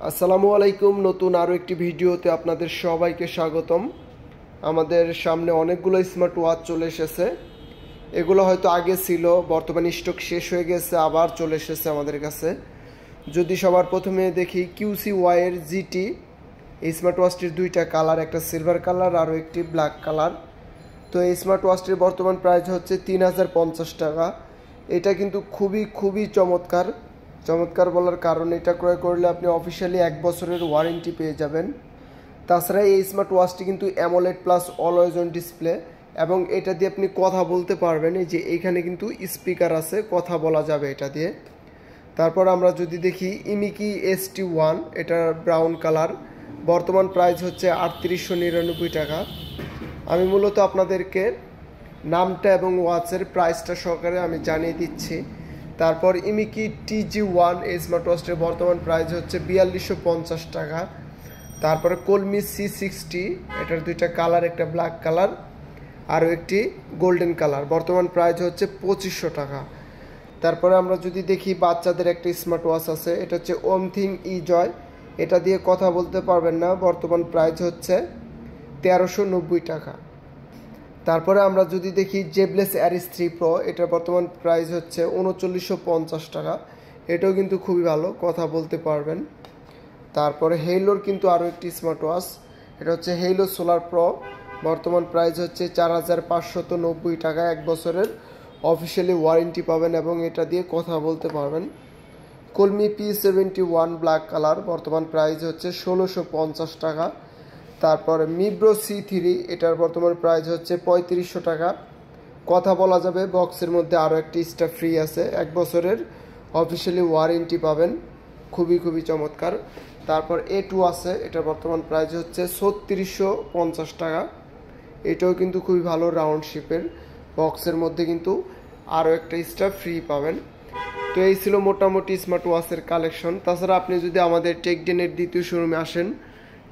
আসসালামু আলাইকুম। নতুন আরও একটি ভিডিওতে আপনাদের সবাইকে স্বাগতম। আমাদের সামনে অনেকগুলো স্মার্ট ওয়াচ চলে এসেছে। এগুলো হয়তো আগে ছিল, বর্তমানে স্টক শেষ হয়ে গেছে, আবার চলে এসেছে আমাদের কাছে। যদি সবার প্রথমে দেখি QCY এর GT, এই স্মার্ট ওয়াচটির দুইটা কালার, একটা সিলভার কালার আরও একটি ব্ল্যাক কালার। তো এই স্মার্ট ওয়াচটির বর্তমান প্রাইস হচ্ছে 3050 টাকা। এটা কিন্তু খুবই চমৎকার বলার কারণ, এটা ক্রয় করলে আপনি অফিসিয়ালি 1 বছরের ওয়ারেন্টি পেয়ে যাবেন। তাছাড়া এই স্মার্ট ওয়াচটি কিন্তু AMOLED plus always on display, এবং এটা দিয়ে আপনি কথা বলতে পারবেন। এই যে এইখানে কিন্তু স্পিকার আছে, কথা বলা যাবে এটা দিয়ে। তারপর আমরা যদি দেখি ইমিকি ST1, এটা ব্রাউন কালার, বর্তমান প্রাইস হচ্ছে 3899 টাকা। আমি মূলত আপনাদেরকে নামটা এবং ওয়াচের প্রাইসটা সহকারে আমি জানিয়ে দিচ্ছি। তারপর ইমিকি TG1 এই স্মার্ট ওয়াচটির বর্তমান প্রাইস হচ্ছে 4250 টাকা। তারপরে কলমি C60, এটার দুইটা কালার, একটা ব্ল্যাক কালার আরও একটি গোল্ডেন কালার, বর্তমান প্রাইস হচ্ছে 2500 টাকা। তারপরে আমরা যদি দেখি বাচ্চাদের একটা স্মার্ট ওয়াচ আছে, এটা হচ্ছে ওমথিং ইজয়, এটা দিয়ে কথা বলতে পারবেন না, বর্তমান প্রাইস হচ্ছে 1390 টাকা। তারপরে আমরা যদি দেখি জেবলেস অ্যারিস 3 Pro, এটার বর্তমান প্রাইস হচ্ছে 3950 টাকা। এটাও কিন্তু খুবই ভালো, কথা বলতে পারবেন। তারপরে হেইলোর কিন্তু আরও একটি স্মার্ট ওয়াচ, এটা হচ্ছে হেইলো সোলার প্রো, বর্তমান প্রাইস হচ্ছে 4590 টাকা। 1 বছরের অফিসিয়ালি ওয়ারেন্টি পাবেন এবং এটা দিয়ে কথা বলতে পারবেন। কলমি P71 ব্ল্যাক কালার, বর্তমান প্রাইস হচ্ছে 1650 টাকা। তারপরে মিব্রো C3, এটার বর্তমান প্রাইস হচ্ছে 3500 টাকা। কথা বলা যাবে, বক্সের মধ্যে আরও একটি স্টাফ ফ্রি আছে, 1 বছরের অফিসিয়ালি ওয়ারেন্টি পাবেন, খুবই চমৎকার। তারপর A2 আছে, এটার বর্তমান প্রাইস হচ্ছে 3650 টাকা। এটাও কিন্তু খুবই ভালো, রাউন্ড শেপের, বক্সের মধ্যে কিন্তু আরও একটা স্টাফ ফ্রি পাবেন। তো এই ছিল মোটামুটি স্মার্ট ওয়াচের কালেকশন। তাছাড়া আপনি যদি আমাদের টেকডেনের দ্বিতীয় শোরুমে আসেন,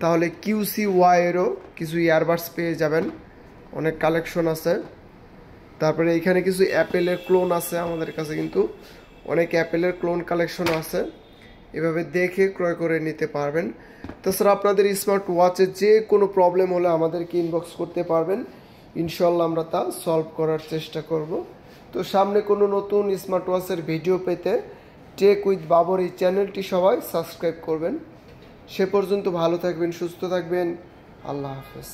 তাহলে QCY এরও কিছু ইয়ারবাডস পেয়ে যাবেন, অনেক কালেকশন আছে। তারপরে এইখানে কিছু অ্যাপেলের ক্লোন আছে আমাদের কাছে, কিন্তু অনেক অ্যাপেলের ক্লোন কালেকশন আছে, এভাবে দেখে ক্রয় করে নিতে পারবেন। তাছাড়া আপনাদের স্মার্ট ওয়াচের যে কোনো প্রবলেম হলে আমাদেরকে ইনবক্স করতে পারবেন, ইনশাল্লাহ আমরা তা সলভ করার চেষ্টা করব। তো সামনে কোনো নতুন স্মার্ট ওয়াচের ভিডিও পেতে টেক উইথ বাবর এই চ্যানেলটি সবাই সাবস্ক্রাইব করবেন। সে পর্যন্ত ভালো থাকবেন, সুস্থ থাকবেন, আল্লাহ হাফেজ।